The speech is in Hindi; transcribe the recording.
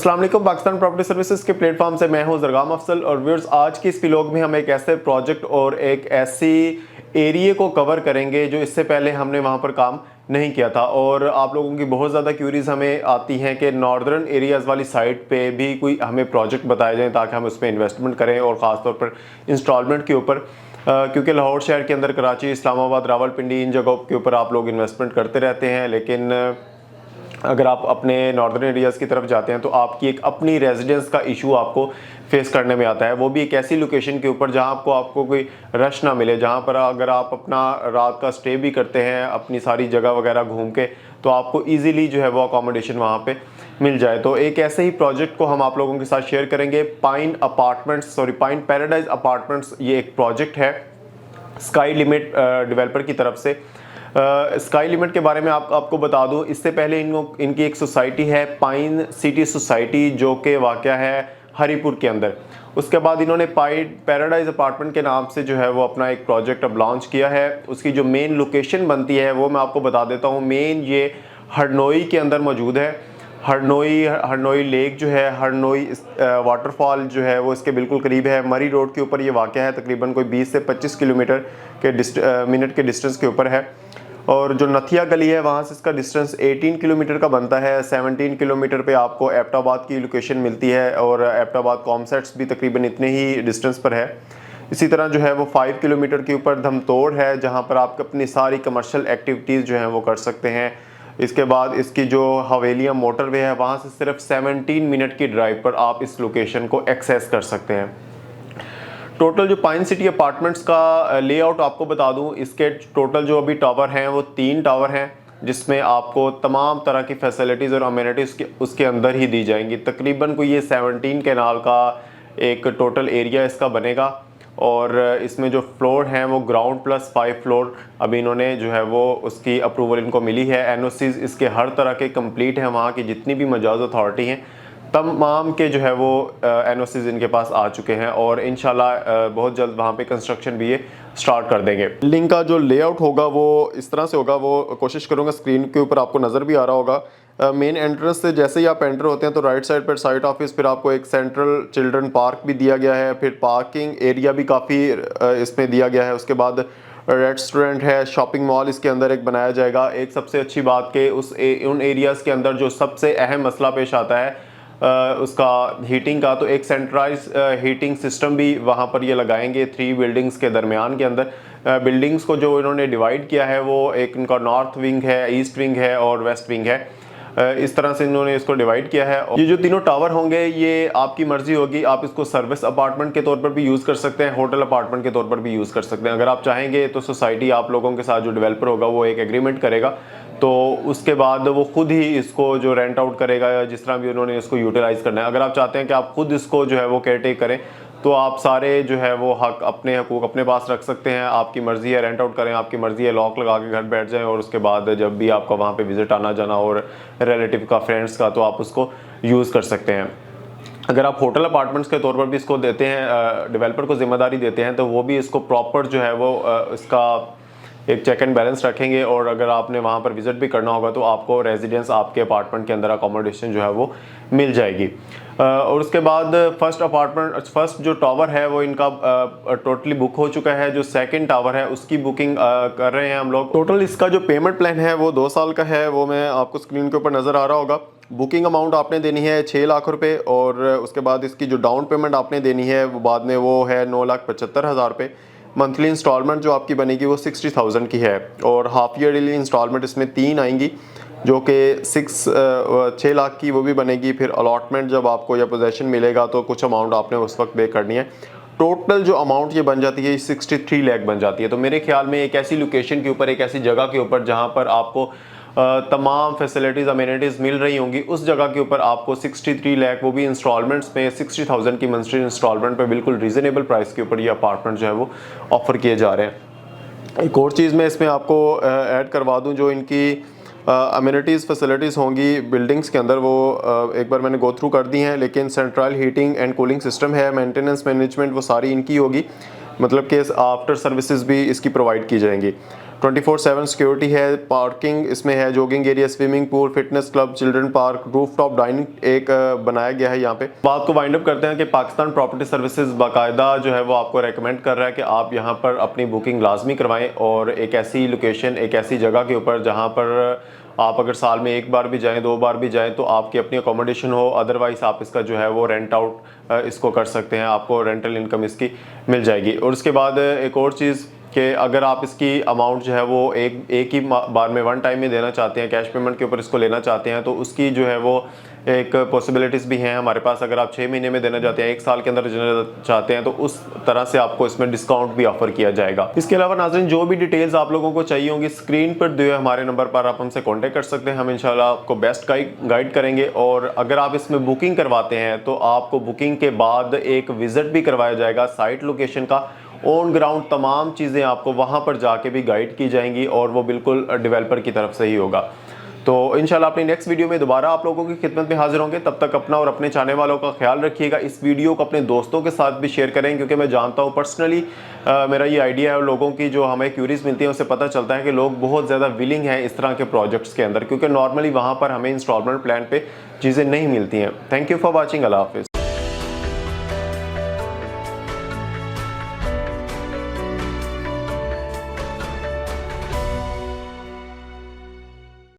अस्सलाम वालेकुम। पाकिस्तान प्रॉपर्टी सर्विसेज के प्लेटफॉर्म से मैं हूं ज़रगाम अफसल और व्यूअर्स, आज की इस व्लॉग में हम एक ऐसे प्रोजेक्ट और एक ऐसी एरिया को कवर करेंगे जो इससे पहले हमने वहां पर काम नहीं किया था। और आप लोगों की बहुत ज़्यादा क्यूरीज हमें आती हैं कि नॉर्दर्न एरियाज़ वाली साइड पे भी कोई हमें प्रोजेक्ट बताए जाएँ ताकि हम उसमें इन्वेस्टमेंट करें, और ख़ासतौर पर इंस्टॉलमेंट के ऊपर, क्योंकि लाहौर शहर के अंदर कराची, इस्लामाबाद, रावलपिंडी, इन जगहों के ऊपर आप लोग इन्वेस्टमेंट करते रहते हैं। लेकिन अगर आप अपने नॉर्दर्न एरियाज़ की तरफ जाते हैं तो आपकी एक अपनी रेजिडेंस का इशू आपको फेस करने में आता है, वो भी एक ऐसी लोकेशन के ऊपर जहां आपको कोई रश ना मिले, जहां पर अगर आप अपना रात का स्टे भी करते हैं अपनी सारी जगह वगैरह घूम के, तो आपको इजीली जो है वो अकोमोडेशन वहां पे मिल जाए। तो एक ऐसे ही प्रोजेक्ट को हम आप लोगों के साथ शेयर करेंगे। पाइन पैराडाइज अपार्टमेंट्स, ये एक प्रोजेक्ट है स्काई लिमिट डेवलपर की तरफ से। स्काई लिमिट के बारे में आपको बता दूं, इससे पहले इनकी एक सोसाइटी है पाइन सिटी सोसाइटी, जो कि वाक़या है हरीपुर के अंदर। उसके बाद इन्होंने पाइन पैराडाइज अपार्टमेंट के नाम से जो है वो अपना एक प्रोजेक्ट अब लॉन्च किया है। उसकी जो मेन लोकेशन बनती है वो मैं आपको बता देता हूँ। मेन ये हरनोई के अंदर मौजूद है। हरनोई लेक जो है, हरनोई वाटरफॉल जो है वो इसके बिल्कुल करीब है। मरी रोड के ऊपर ये वाक़या है, तकरीबन कोई 20 से 25 किलोमीटर के मिनट के डिस्टेंस के ऊपर है। और जो नथिया गली है वहाँ से इसका डिस्टेंस 18 किलोमीटर का बनता है। 17 किलोमीटर पे आपको एबटाबाद की लोकेशन मिलती है, और एबटाबाद कॉमसेट्स भी तकरीबन इतने ही डिस्टेंस पर है। इसी तरह जो है वो 5 किलोमीटर के ऊपर धमतोड़ है, जहाँ पर आप अपनी सारी कमर्शियल एक्टिविटीज़ जो हैं वो कर सकते हैं। इसके बाद इसकी जो हवेलियाँ मोटरवे है, वहाँ से सिर्फ 17 मिनट की ड्राइव पर आप इस लोकेशन को एक्सेस कर सकते हैं। टोटल जो पाइन सिटी अपार्टमेंट्स का लेआउट आपको बता दूं, इसके टोटल जो अभी टावर हैं वो 3 टावर हैं, जिसमें आपको तमाम तरह की फैसिलिटीज़ और अमेनिटीज़ उसके अंदर ही दी जाएंगी। तकरीबन कोई ये 17 कैनाल का एक टोटल एरिया इसका बनेगा। और इसमें जो फ्लोर हैं वो ग्राउंड प्लस 5 फ्लोर अभी इन्होंने जो है वो उसकी अप्रूवल इनको मिली है। एनओसीज इसके हर तरह के कंप्लीट हैं, वहाँ की जितनी भी मजाज अथॉरिटी हैं तमाम के जो है वो एनओसीज इनके पास आ चुके हैं, और इंशाल्लाह बहुत जल्द वहाँ पे कंस्ट्रक्शन भी ये स्टार्ट कर देंगे। बिल्डिंग का जो लेआउट होगा वो इस तरह से होगा, वो कोशिश करूँगा स्क्रीन के ऊपर आपको नज़र भी आ रहा होगा। मेन एंट्रेंस से जैसे ही आप एंटर होते हैं तो राइट साइड पर साइट ऑफिस, फिर आपको एक सेंट्रल चिल्ड्रन पार्क भी दिया गया है, फिर पार्किंग एरिया भी काफ़ी इसमें दिया गया है। उसके बाद रेस्टोरेंट है, शॉपिंग मॉल इसके अंदर एक बनाया जाएगा। एक सबसे अच्छी बात कि उन एरियाज़ के अंदर जो सबसे अहम मसला पेश आता है उसका हीटिंग का, तो एक सेंट्रलाइज हीटिंग सिस्टम भी वहाँ पर ये लगाएंगे 3 बिल्डिंग्स के दरमियान के अंदर। बिल्डिंग्स को जो इन्होंने डिवाइड किया है वो एक इनका नॉर्थ विंग है, ईस्ट विंग है और वेस्ट विंग है। इस तरह से इन्होंने इसको डिवाइड किया है। ये जो तीनों टावर होंगे ये आपकी मर्जी होगी, आप इसको सर्विस अपार्टमेंट के तौर पर भी यूज़ कर सकते हैं, होटल अपार्टमेंट के तौर पर भी यूज़ कर सकते हैं। अगर आप चाहेंगे तो सोसाइटी आप लोगों के साथ जो डेवलपर होगा वो एक एग्रीमेंट करेगा, तो उसके बाद वो खुद ही इसको जो रेंट आउट करेगा या जिस तरह भी उन्होंने इसको यूटिलाइज़ करना है। अगर आप चाहते हैं कि आप खुद इसको जो है वो केयर टेक करें, तो आप सारे जो है वो अपने हकूक अपने पास रख सकते हैं। आपकी मर्ज़ी है रेंट आउट करें, आपकी मर्ज़ी है लॉक लगा के घर बैठ जाएं, और उसके बाद जब भी आपका वहाँ पे विज़िट आना जाना और रिलेटिव का, फ्रेंड्स का, तो आप उसको यूज़ कर सकते हैं। अगर आप होटल अपार्टमेंट्स के तौर पर भी इसको देते हैं, डेवलपर को जिम्मेदारी देते हैं, तो वो भी इसको प्रॉपर जो है वो इसका एक चेक एंड बैलेंस रखेंगे। और अगर आपने वहाँ पर विज़िट भी करना होगा तो आपको रेजिडेंस आपके अपार्टमेंट के अंदर अकोमोडेशन जो है वो मिल जाएगी। और उसके बाद फर्स्ट जो टावर है वो इनका टोटली बुक हो चुका है। जो सेकंड टावर है उसकी बुकिंग कर रहे हैं हम लोग। टोटल इसका जो पेमेंट प्लान है वो 2 साल का है, वो मैं आपको स्क्रीन के ऊपर नज़र आ रहा होगा। बुकिंग अमाउंट आपने देनी है 6 लाख रुपए, और उसके बाद इसकी जो डाउन पेमेंट आपने देनी है वो बाद में वो है 9,75,000 रुपये। मंथली इंस्टॉलमेंट जो आपकी बनेगी वो 60,000 की है, और हाफ ईयरली इंस्टॉलमेंट इसमें 3 आएंगी जो कि 6 लाख की वो भी बनेगी। फिर अलॉटमेंट जब आपको या पोजेसन मिलेगा तो कुछ अमाउंट आपने उस वक्त पे करनी है। टोटल जो अमाउंट ये बन जाती है 63 लाख बन जाती है। तो मेरे ख्याल में एक ऐसी लोकेशन के ऊपर, एक ऐसी जगह के ऊपर जहाँ पर आपको तमाम फैसिलिटीज़ अमेनिटीज़ मिल रही होंगी, उस जगह के ऊपर आपको 63 लाख, वो भी इंस्टॉलमेंट्स में 60,000 की मंथली इंस्टॉलमेंट पे बिल्कुल रीज़नेबल प्राइस के ऊपर ये अपार्टमेंट जो है वो ऑफ़र किए जा रहे हैं। एक और चीज़ मैं इसमें आपको ऐड करवा दूं, जो इनकी अमेनिटीज़ फैसिलिटीज़ होंगी बिल्डिंग्स के अंदर वो एक बार मैंने गो थ्रू कर दी हैं, लेकिन central heating and cooling system है, मेंटेनेंस मैनेजमेंट वो सारी इनकी होगी, मतलब कि आफ्टर सर्विसेज भी इसकी प्रोवाइड की जाएंगी। 24/7 सिक्योरिटी है, पार्किंग इसमें है, jogging area, swimming pool, fitness club, children park, rooftop dining एक बनाया गया है यहाँ पे। बात को वाइंड अप करते हैं कि पाकिस्तान प्रॉपर्टी सर्विसेज बाकायदा जो है वो आपको रेकमेंड कर रहा है कि आप यहाँ पर अपनी बुकिंग लाजमी करवाएं और एक ऐसी लोकेशन, एक ऐसी जगह के ऊपर जहाँ पर आप अगर साल में एक बार भी जाएं, 2 बार भी जाएं तो आपकी अपनी अकोमोडेशन हो, अदरवाइज आप इसका जो है वो रेंट आउट इसको कर सकते हैं, आपको रेंटल इनकम इसकी मिल जाएगी। और उसके बाद एक और चीज़ कि अगर आप इसकी अमाउंट जो है वो एक ही बार में वन टाइम में देना चाहते हैं, कैश पेमेंट के ऊपर इसको लेना चाहते हैं, तो उसकी जो है वो एक पॉसिबिलिटीज़ भी हैं हमारे पास। अगर आप 6 महीने में देना चाहते हैं, 1 साल के अंदर देना चाहते हैं, तो उस तरह से आपको इसमें डिस्काउंट भी ऑफर किया जाएगा। इसके अलावा नाज़रीन जो भी डिटेल्स आप लोगों को चाहिए होंगी स्क्रीन पर दिए हमारे नंबर पर आप हमसे कॉन्टेक्ट कर सकते हैं। हम इंशाल्लाह आपको बेस्ट गाइड करेंगे। और अगर आप इसमें बुकिंग करवाते हैं तो आपको बुकिंग के बाद एक विजिट भी करवाया जाएगा साइट लोकेशन का, ऑन ग्राउंड तमाम चीज़ें आपको वहाँ पर जाके भी गाइड की जाएंगी और वो बिल्कुल डेवलपर की तरफ से ही होगा। तो इंशाल्लाह अपनी नेक्स्ट वीडियो में दोबारा आप लोगों की खिदमत में हाजिर होंगे। तब तक अपना और अपने चाहने वालों का ख्याल रखिएगा। इस वीडियो को अपने दोस्तों के साथ भी शेयर करें, क्योंकि मैं जानता हूँ पर्सनली मेरा ये आइडिया है और लोगों की जो हमें क्यूरीज मिलती है उससे पता चलता है कि लोग बहुत ज़्यादा विलिंग हैं इस तरह के प्रोजेक्ट्स के अंदर, क्योंकि नॉर्मली वहाँ पर हमें इंस्टॉलमेंट प्लान पर चीज़ें नहीं मिलती हैं। Thank you for watching. अल्लाह हाफिज़।